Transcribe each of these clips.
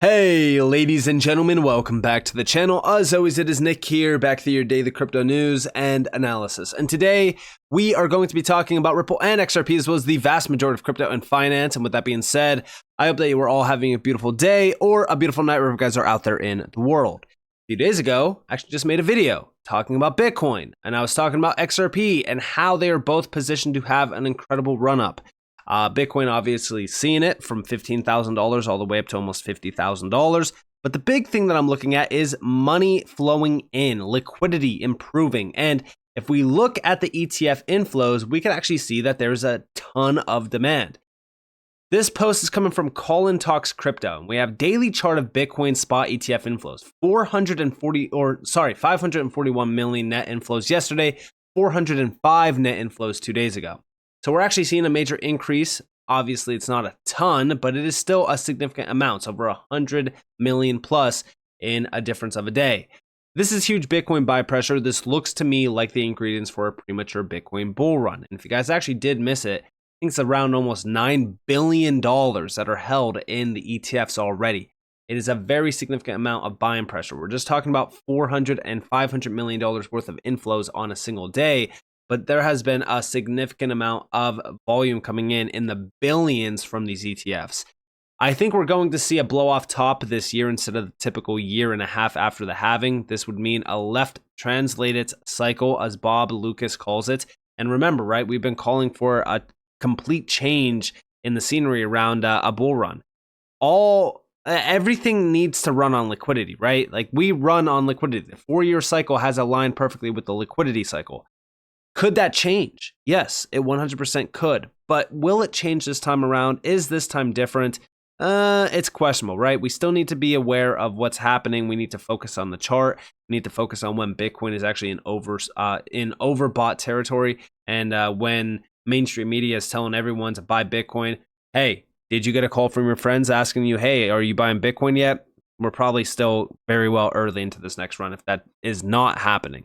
Hey ladies and gentlemen, welcome back to the channel. As always, it is Nick here, back to your daily crypto news and analysis. And today we are going to be talking about Ripple and XRP, as well as the vast majority of crypto and finance. And with that being said, I hope that you are all having a beautiful day or a beautiful night wherever you guys are out there in the world. A few days ago, I actually just made a video talking about Bitcoin, and I was talking about XRP and how they are both positioned to have an incredible run up. Bitcoin obviously seeing it from $15,000 all the way up to almost $50,000. But the big thing that I'm looking at is money flowing in, liquidity improving. And if we look at the ETF inflows, we can actually see that there's a ton of demand. This post is coming from Colin Talks Crypto. We have daily chart of Bitcoin spot ETF inflows. 541 million net inflows yesterday, 405 net inflows 2 days ago. So we're actually seeing a major increase. Obviously, it's not a ton, but it is still a significant amount. It's over 100 million plus in a difference of a day. This is huge Bitcoin buy pressure. This looks to me like the ingredients for a premature Bitcoin bull run. And if you guys actually did miss it, I think it's around almost $9 billion that are held in the ETFs already. It is a very significant amount of buying pressure. We're just talking about $400 and $500 million worth of inflows on a single day. But there has been a significant amount of volume coming in the billions from these ETFs. I think we're going to see a blow off top this year instead of the typical year and a half after the halving. This would mean a left translated cycle, as Bob Lucas calls it. And remember, right, we've been calling for a complete change in the scenery around a bull run. Everything needs to run on liquidity, right? Like, we run on liquidity. The 4-year cycle has aligned perfectly with the liquidity cycle. Could that change? Yes, it 100% could. But will it change this time around? Is this time different? It's questionable, right? We still need to be aware of what's happening. We need to focus on the chart. We need to focus on when Bitcoin is actually in overbought territory, and when mainstream media is telling everyone to buy Bitcoin. Hey, did you get a call from your friends asking you, hey, are you buying Bitcoin yet? We're probably still very well early into this next run if that is not happening.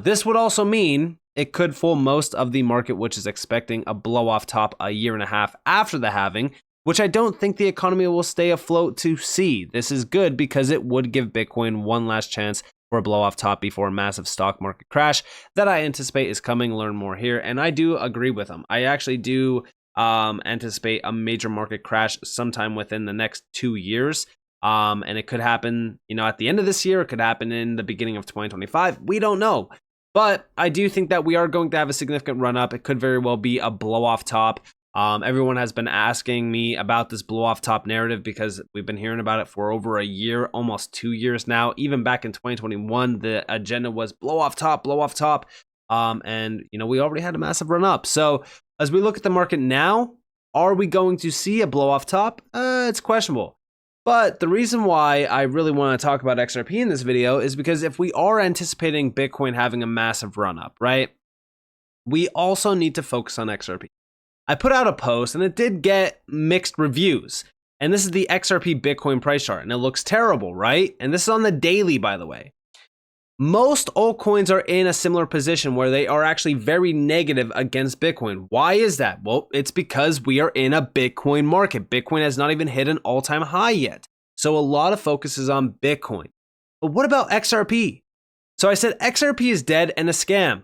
This would also mean it could fool most of the market, which is expecting a blow off top a year and a half after the halving, which I don't think the economy will stay afloat to see. This is good because it would give Bitcoin one last chance for a blow off top before a massive stock market crash that I anticipate is coming. Learn more here. And I do agree with them. I actually do anticipate a major market crash sometime within the next 2 years. And it could happen, at the end of this year. It could happen in the beginning of 2025. We don't know. But I do think that we are going to have a significant run up. It could very well be a blow off top. Everyone has been asking me about this blow off top narrative because we've been hearing about it for over a year, almost 2 years now. Even back in 2021, the agenda was blow off top, blow off top. And we already had a massive run up. So as we look at the market now, are we going to see a blow off top? It's questionable. But the reason why I really want to talk about XRP in this video is because if we are anticipating Bitcoin having a massive run up, right, we also need to focus on XRP. I put out a post and it did get mixed reviews. And this is the XRP Bitcoin price chart, and it looks terrible, right? And this is on the daily, by the way. Most altcoins are in a similar position where they are actually very negative against Bitcoin. Why is that? Well, it's because we are in a Bitcoin market. Bitcoin has not even hit an all-time high yet. So a lot of focus is on Bitcoin. But what about XRP? So I said XRP is dead and a scam.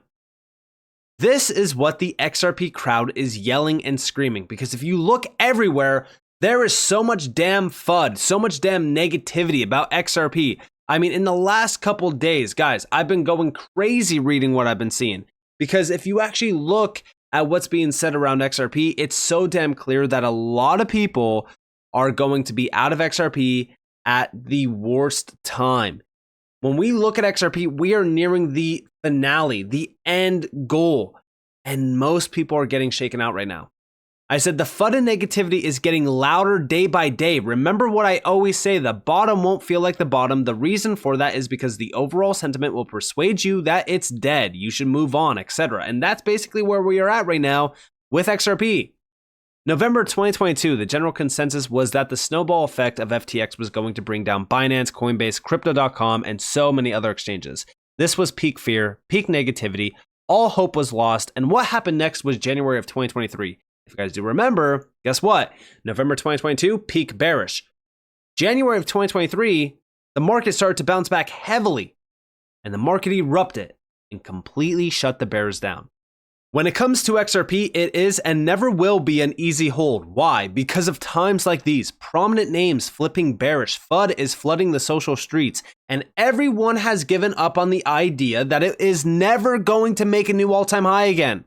This is what the XRP crowd is yelling and screaming, because if you look everywhere, there is so much damn FUD, so much damn negativity about XRP. I mean, in the last couple days, guys, I've been going crazy reading what I've been seeing. Because if you actually look at what's being said around XRP, it's so damn clear that a lot of people are going to be out of XRP at the worst time. When we look at XRP, we are nearing the finale, the end goal. And most people are getting shaken out right now. I said the FUD and negativity is getting louder day by day. Remember what I always say, the bottom won't feel like the bottom. The reason for that is because the overall sentiment will persuade you that it's dead, you should move on, etc. And that's basically where we are at right now with XRP. November 2022, the general consensus was that the snowball effect of FTX was going to bring down Binance, Coinbase, Crypto.com, and so many other exchanges. This was peak fear, peak negativity, all hope was lost, and what happened next was January of 2023. If you guys do remember, guess what? November 2022, peak bearish. January of 2023, the market started to bounce back heavily, and the market erupted and completely shut the bears down. When it comes to XRP, it is and never will be an easy hold. Why? Because of times like these, prominent names flipping bearish, FUD is flooding the social streets, and everyone has given up on the idea that it is never going to make a new all-time high again.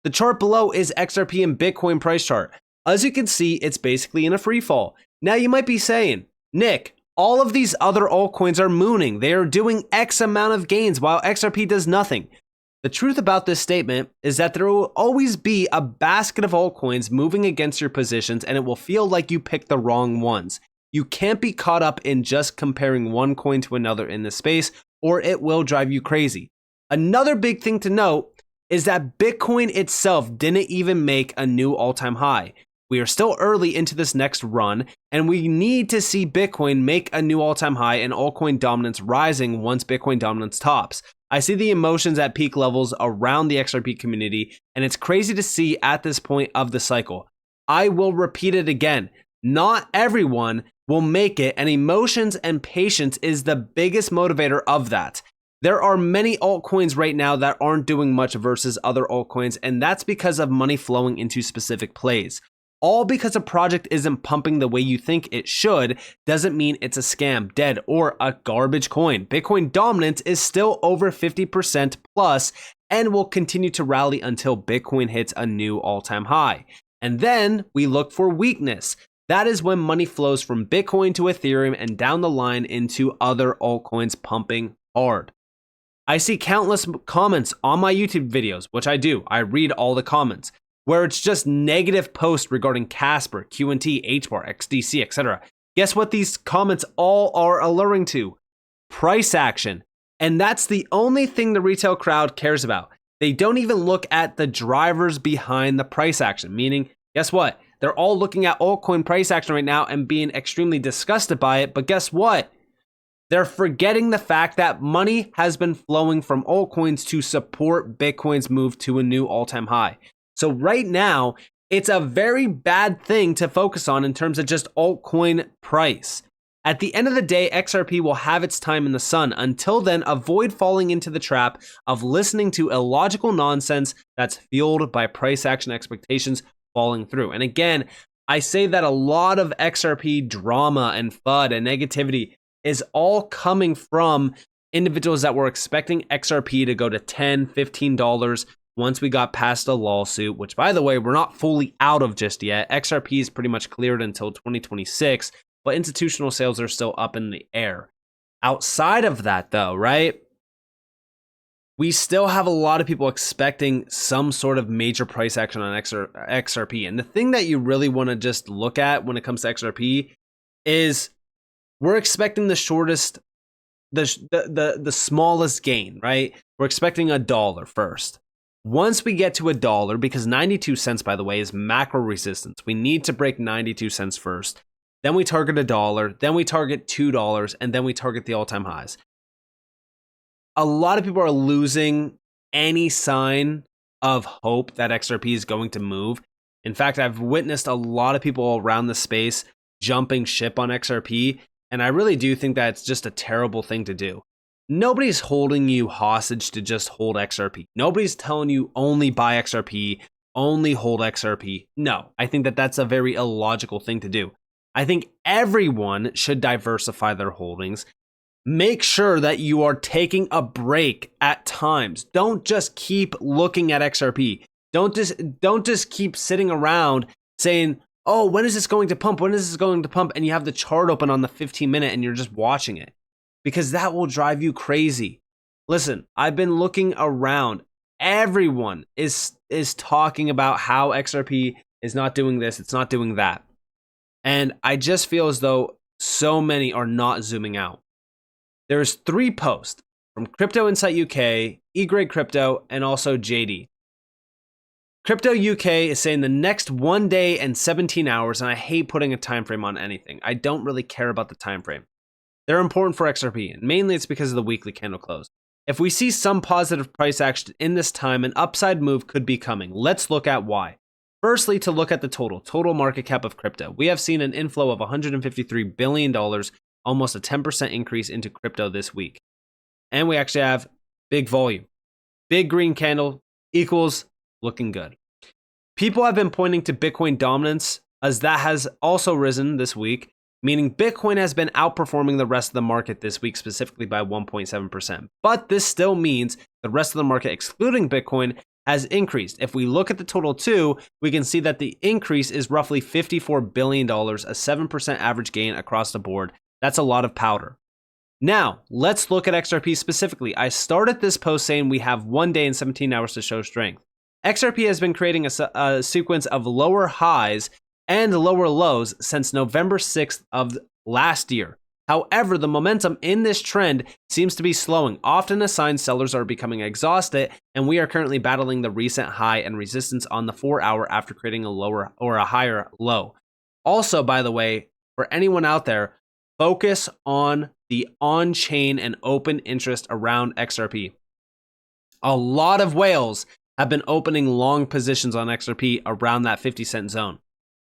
The chart below is XRP and Bitcoin price chart. As you can see, it's basically in a free fall. Now you might be saying, Nick, all of these other altcoins are mooning. They are doing X amount of gains while XRP does nothing. The truth about this statement is that there will always be a basket of altcoins moving against your positions, and it will feel like you picked the wrong ones. You can't be caught up in just comparing one coin to another in this space, or it will drive you crazy. Another big thing to note is that Bitcoin itself didn't even make a new all-time high. We are still early into this next run, and we need to see Bitcoin make a new all-time high and altcoin dominance rising once Bitcoin dominance tops. I see the emotions at peak levels around the XRP community, and it's crazy to see at this point of the cycle. I will repeat it again. Not everyone will make it, and emotions and patience is the biggest motivator of that. There are many altcoins right now that aren't doing much versus other altcoins, and that's because of money flowing into specific plays. All because a project isn't pumping the way you think it should doesn't mean it's a scam, dead, or a garbage coin. Bitcoin dominance is still over 50% plus and will continue to rally until Bitcoin hits a new all-time high. And then we look for weakness. That is when money flows from Bitcoin to Ethereum and down the line into other altcoins pumping hard. I see countless comments on my YouTube videos, which I do. I read all the comments, where it's just negative posts regarding Casper, QNT, HBAR, XDC, etc. Guess what these comments all are alluring to? Price action. And that's the only thing the retail crowd cares about. They don't even look at the drivers behind the price action, meaning, guess what? They're all looking at altcoin price action right now and being extremely disgusted by it, but guess what? They're forgetting the fact that money has been flowing from altcoins to support Bitcoin's move to a new all-time high. So right now, it's a very bad thing to focus on in terms of just altcoin price. At the end of the day, XRP will have its time in the sun. Until then, avoid falling into the trap of listening to illogical nonsense that's fueled by price action expectations falling through. And again, I say that a lot of XRP drama and FUD and negativity is all coming from individuals that were expecting XRP to go to $10, $15 once we got past a lawsuit, which, by the way, we're not fully out of just yet. XRP is pretty much cleared until 2026, but institutional sales are still up in the air. Outside of that, though, right, we still have a lot of people expecting some sort of major price action on XRP. And the thing that you really want to just look at when it comes to XRP is we're expecting the shortest, the smallest gain, right? We're expecting $1 first. Once we get to $1, because 92 cents, by the way, is macro resistance, we need to break 92 cents first. Then we target $1, then we target $2, and then we target the all-time highs. A lot of people are losing any sign of hope that XRP is going to move. In fact, I've witnessed a lot of people around the space jumping ship on XRP, and I really do think that it's just a terrible thing to do. Nobody's holding you hostage to just hold XRP. Nobody's telling you only buy XRP, only hold XRP. No, I think that that's a very illogical thing to do. I think everyone should diversify their holdings. Make sure that you are taking a break at times. Don't just keep looking at XRP. Don't just keep sitting around saying, oh, when is this going to pump? When is this going to pump? And you have the chart open on the 15-minute and you're just watching it. Because that will drive you crazy. Listen, I've been looking around. Everyone is talking about how XRP is not doing this, it's not doing that. And I just feel as though so many are not zooming out. There's 3 posts from Crypto Insight UK, eGrade Crypto, and also JD. Crypto UK is saying the next 1 day and 17 hours, and I hate putting a time frame on anything. I don't really care about the time frame. They're important for XRP, and mainly it's because of the weekly candle close. If we see some positive price action in this time, an upside move could be coming. Let's look at why. Firstly, to look at the total market cap of crypto. We have seen an inflow of $153 billion, almost a 10% increase into crypto this week. And we actually have big volume. Big green candle equals looking good. People have been pointing to Bitcoin dominance as that has also risen this week, meaning Bitcoin has been outperforming the rest of the market this week, specifically by 1.7%. But this still means the rest of the market, excluding Bitcoin, has increased. If we look at the total too, we can see that the increase is roughly $54 billion, a 7% average gain across the board. That's a lot of powder. Now, let's look at XRP specifically. I started this post saying we have 1 day and 17 hours to show strength. XRP has been creating a sequence of lower highs and lower lows since November 6th of last year. However, the momentum in this trend seems to be slowing, often a sign sellers are becoming exhausted, and we are currently battling the recent high and resistance on the 4-hour after creating a lower or a higher low. Also, by the way, for anyone out there, focus on the on-chain and open interest around XRP. A lot of whales have been opening long positions on XRP around that 50-cent zone.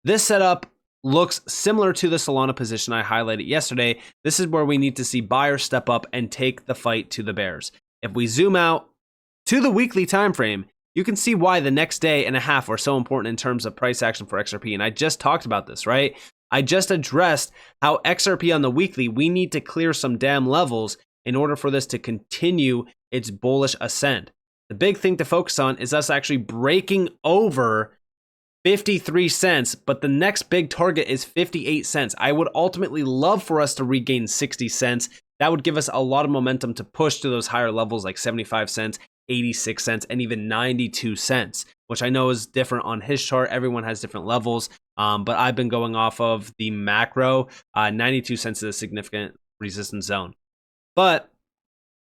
This setup looks similar to the Solana position I highlighted yesterday. This is where we need to see buyers step up and take the fight to the bears. If we zoom out to the weekly time frame, you can see why the next day and a half are so important in terms of price action for XRP. And I just talked about this, right? I just addressed how XRP on the weekly, we need to clear some damn levels in order for this to continue its bullish ascent. The big thing to focus on is us actually breaking over 53 cents, but the next big target is 58 cents. I would ultimately love for us to regain 60 cents. That would give us a lot of momentum to push to those higher levels like 75 cents, 86 cents, and even 92 cents, which I know is different on his chart. Everyone has different levels, but I've been going off of the macro. 92 cents is a significant resistance zone. But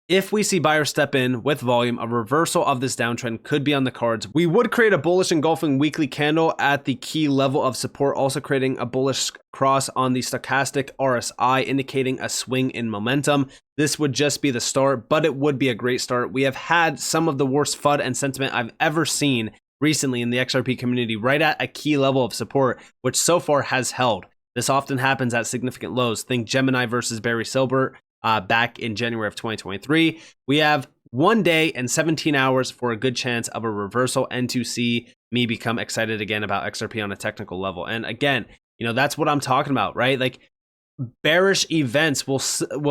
if we see buyers step in with volume, a reversal of this downtrend could be on the cards. We would create a bullish engulfing weekly candle at the key level of support, also creating a bullish cross on the stochastic RSI, indicating a swing in momentum. This would just be the start, but it would be a great start. We have had some of the worst FUD and sentiment I've ever seen recently in the XRP community, right at a key level of support, which so far has held. This often happens at significant lows. Think Gemini versus Barry Silbert. Back in January of 2023. We have 1 day and 17 hours for a good chance of a reversal and to see me become excited again about XRP on a technical level. And again, that's what I'm talking about, right? Like bearish events will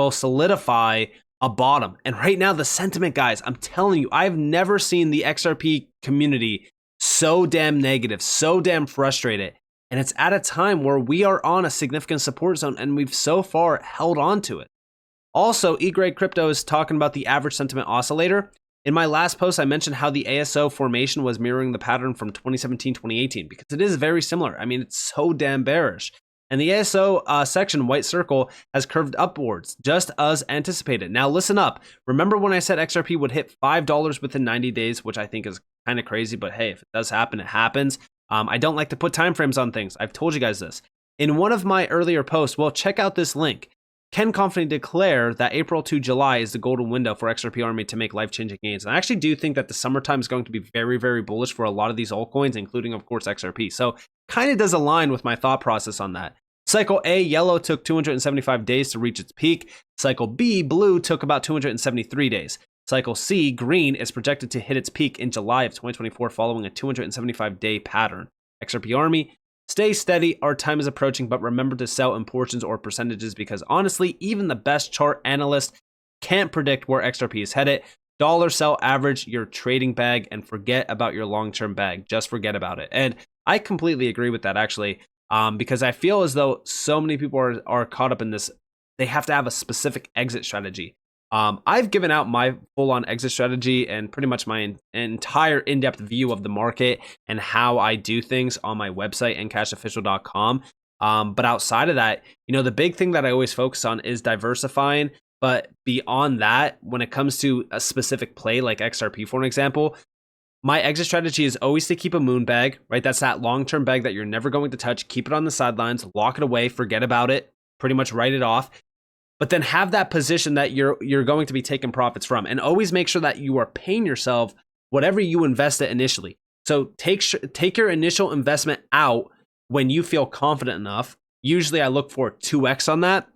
solidify a bottom. And right now the sentiment, guys, I'm telling you, I've never seen the XRP community so damn negative, so damn frustrated. And it's at a time where we are on a significant support zone and we've so far held on to it. Also, E-Grade Crypto is talking about the average sentiment oscillator. In my last post, I mentioned how the ASO formation was mirroring the pattern from 2017-2018 because it is very similar. I mean, it's so damn bearish. And the ASO section, white circle, has curved upwards, just as anticipated. Now, listen up. Remember when I said XRP would hit $5 within 90 days, which I think is kind of crazy, but hey, if it does happen, it happens. I don't like to put timeframes on things. I've told you guys this. In one of my earlier posts, well, check out this link. Can confidently declare that April to July is the golden window for XRP Army to make life-changing gains. And I actually do think that the summertime is going to be very, very bullish for a lot of these altcoins, including, of course, XRP. So kind of does align with my thought process on that. Cycle A, yellow, took 275 days to reach its peak. Cycle B, blue, took about 273 days. Cycle C, green, is projected to hit its peak in July of 2024 following a 275-day pattern. XRP Army, stay steady, our time is approaching, but remember to sell in portions or percentages because honestly, even the best chart analyst can't predict where XRP is headed. Dollar sell average your trading bag and forget about your long-term bag. Just forget about it. And I completely agree with that actually, because I feel as though so many people are caught up in this. They have to have a specific exit strategy. I've given out my full-on exit strategy and pretty much my entire in-depth view of the market and how I do things on my website, NCashOfficial.com. But outside of that, the big thing that I always focus on is diversifying. But beyond that, when it comes to a specific play like XRP, for an example, my exit strategy is always to keep a moon bag, right? That's that long-term bag that you're never going to touch. Keep it on the sidelines, lock it away, forget about it, pretty much write it off. But then have that position that you're going to be taking profits from, and always make sure that you are paying yourself whatever you invested initially. So take your initial investment out when you feel confident enough. Usually I look for 2x on that,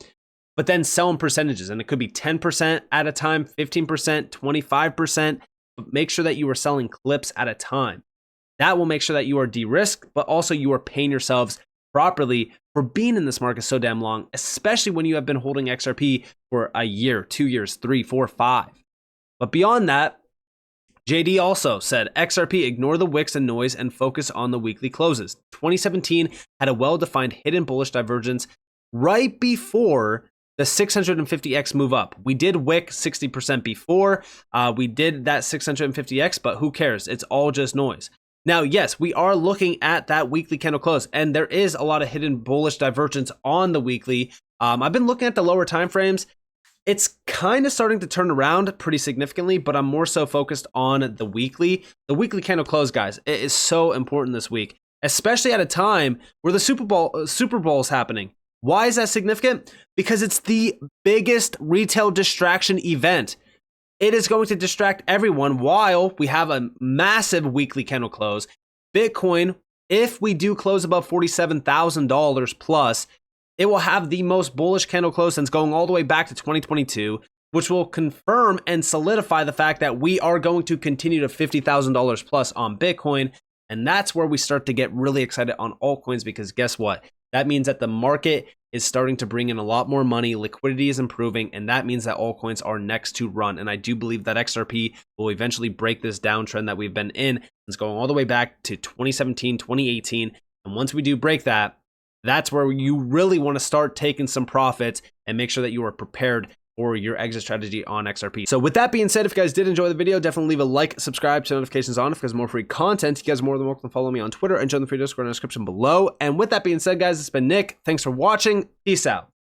but then sell in percentages. And it could be 10% at a time, 15%, 25%. But make sure that you are selling clips at a time. That will make sure that you are de-risked, but also you are paying yourselves properly for being in this market so damn long, especially when you have been holding XRP for a year, 2 years, 3, 4, 5. But beyond that, JD also said, XRP, ignore the wicks and noise and focus on the weekly closes. 2017 had a well-defined hidden bullish divergence right before the 650x move up. We did wick 60% before. We did that 650x, but who cares? It's all just noise. Now, yes, we are looking at that weekly candle close, and there is a lot of hidden bullish divergence on the weekly. I've been looking at the lower time frames. It's kind of starting to turn around pretty significantly, but I'm more so focused on the weekly. The weekly candle close, guys, it is so important this week, especially at a time where the Super Bowl is happening. Why is that significant? Because it's the biggest retail distraction event. It is going to distract everyone while we have a massive weekly candle close. Bitcoin, if we do close above $47,000 plus, it will have the most bullish candle close since going all the way back to 2022, which will confirm and solidify the fact that we are going to continue to $50,000 plus on Bitcoin. And that's where we start to get really excited on altcoins, because guess what? That means that the market is starting to bring in a lot more money, liquidity is improving, and that means that altcoins are next to run. And I do believe that XRP will eventually break this downtrend that we've been in. It's going all the way back to 2017, 2018. And once we do break that, that's where you really want to start taking some profits and make sure that you are prepared for your exit strategy on XRP. So with that being said, if you guys did enjoy the video, definitely leave a like, subscribe, turn notifications on if there's more free content. You guys are more than welcome to follow me on Twitter and join the free Discord in the description below. And with that being said, guys, it's been Nick. Thanks for watching. Peace out.